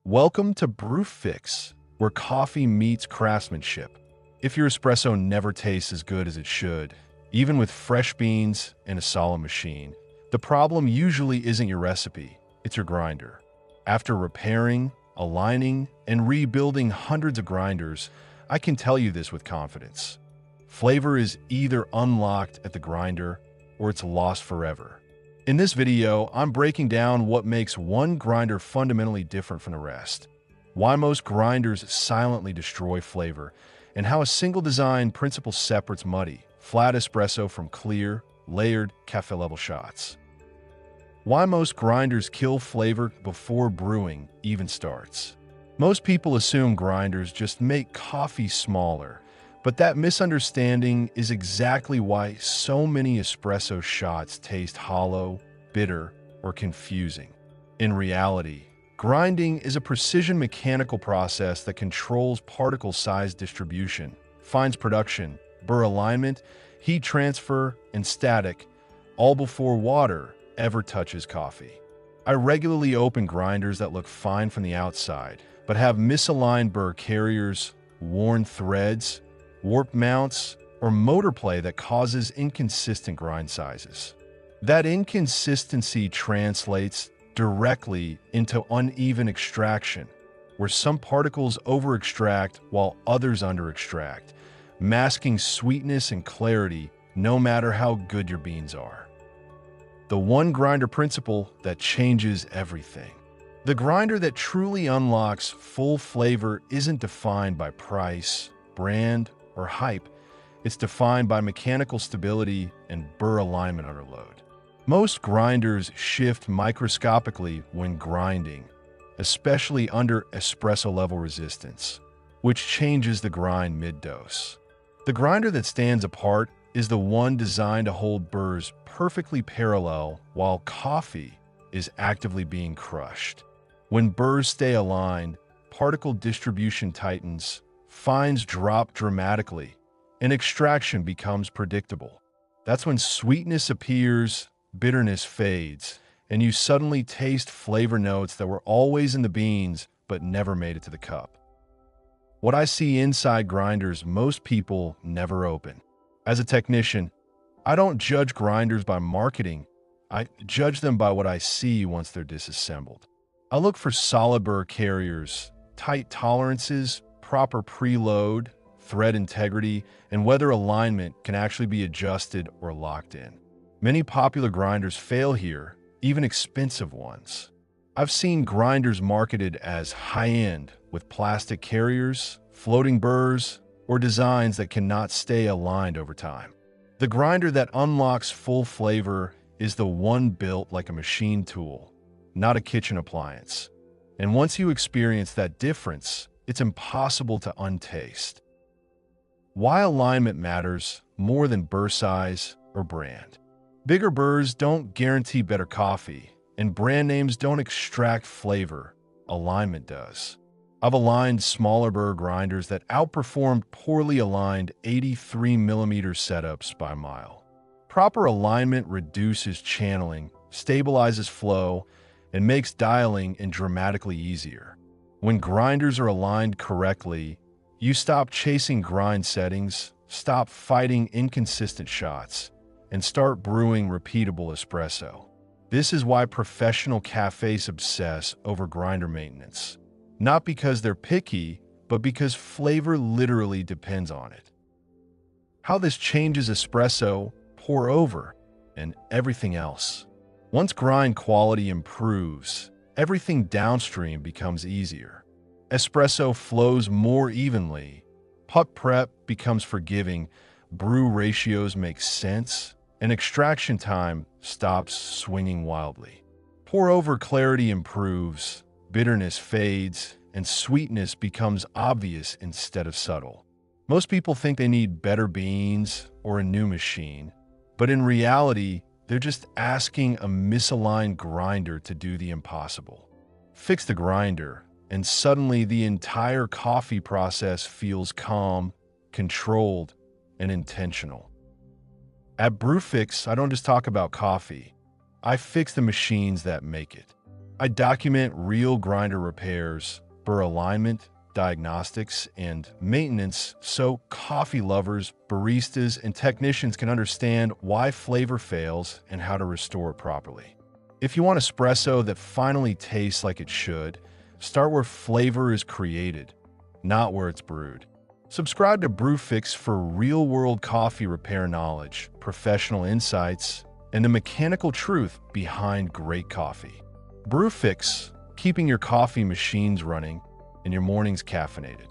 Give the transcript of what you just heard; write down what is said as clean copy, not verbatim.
Welcome to Brewfix, where coffee meets craftsmanship. If your espresso never tastes as good as it should, even with fresh beans and a solid machine, the problem usually isn't your recipe, it's your grinder. After repairing, aligning, and rebuilding hundreds of grinders, I can tell you this with confidence. Flavor is either unlocked at the grinder or it's lost forever. In this video, I'm breaking down what makes one grinder fundamentally different from the rest, why most grinders silently destroy flavor, and how a single design principle separates muddy, flat espresso from clear, layered, cafe-level shots. Why most grinders kill flavor before brewing even starts. Most people assume grinders just make coffee smaller, but that misunderstanding is exactly why so many espresso shots taste hollow, bitter, or confusing. In reality, grinding is a precision mechanical process that controls particle size distribution, fines production, burr alignment, heat transfer, and static, all before water ever touches coffee. I regularly open grinders that look fine from the outside, but have misaligned burr carriers, worn threads, warped mounts, or motor play that causes inconsistent grind sizes. That inconsistency translates directly into uneven extraction, where some particles over-extract while others under-extract, masking sweetness and clarity no matter how good your beans are. The one grinder principle that changes everything. The grinder that truly unlocks full flavor isn't defined by price, brand, or hype. It's defined by mechanical stability and burr alignment under load. Most grinders shift microscopically when grinding, especially under espresso level resistance, which changes the grind mid-dose. The grinder that stands apart is the one designed to hold burrs perfectly parallel while coffee is actively being crushed. When burrs stay aligned, particle distribution tightens, fines drop dramatically, and extraction becomes predictable. That's when sweetness appears, bitterness fades, and you suddenly taste flavor notes that were always in the beans but never made it to the cup. What I see inside grinders most people never open. As a technician, I don't judge grinders by marketing, I judge them by what I see once they're disassembled. I look for solid burr carriers, tight tolerances, proper preload, thread integrity, and whether alignment can actually be adjusted or locked in. Many popular grinders fail here, even expensive ones. I've seen grinders marketed as high-end with plastic carriers, floating burrs, or designs that cannot stay aligned over time. The grinder that unlocks full flavor is the one built like a machine tool, not a kitchen appliance. And once you experience that difference, it's impossible to untaste. Why alignment matters more than burr size or brand. Bigger burrs don't guarantee better coffee, and brand names don't extract flavor. Alignment does. I've aligned smaller burr grinders that outperformed poorly aligned 83mm setups by a mile. Proper alignment reduces channeling, stabilizes flow, and makes dialing in dramatically easier. When grinders are aligned correctly, you stop chasing grind settings, stop fighting inconsistent shots, and start brewing repeatable espresso. This is why professional cafes obsess over grinder maintenance. Not because they're picky, but because flavor literally depends on it. How this changes espresso, pour over, and everything else. Once grind quality improves, everything downstream becomes easier. Espresso flows more evenly, puck prep becomes forgiving, brew ratios make sense, and extraction time stops swinging wildly. Pour over clarity improves, bitterness fades, and sweetness becomes obvious instead of subtle. Most people think they need better beans or a new machine, but in reality, they're just asking a misaligned grinder to do the impossible. Fix the grinder, and suddenly the entire coffee process feels calm, controlled, and intentional. At Brewfix, I don't just talk about coffee. I fix the machines that make it. I document real grinder repairs, burr alignment, diagnostics, and maintenance so coffee lovers, baristas, and technicians can understand why flavor fails and how to restore it properly. If you want espresso that finally tastes like it should, start where flavor is created, not where it's brewed. Subscribe to Brewfix for real-world coffee repair knowledge, professional insights, and the mechanical truth behind great coffee. Brewfix, keeping your coffee machines running and your mornings caffeinated.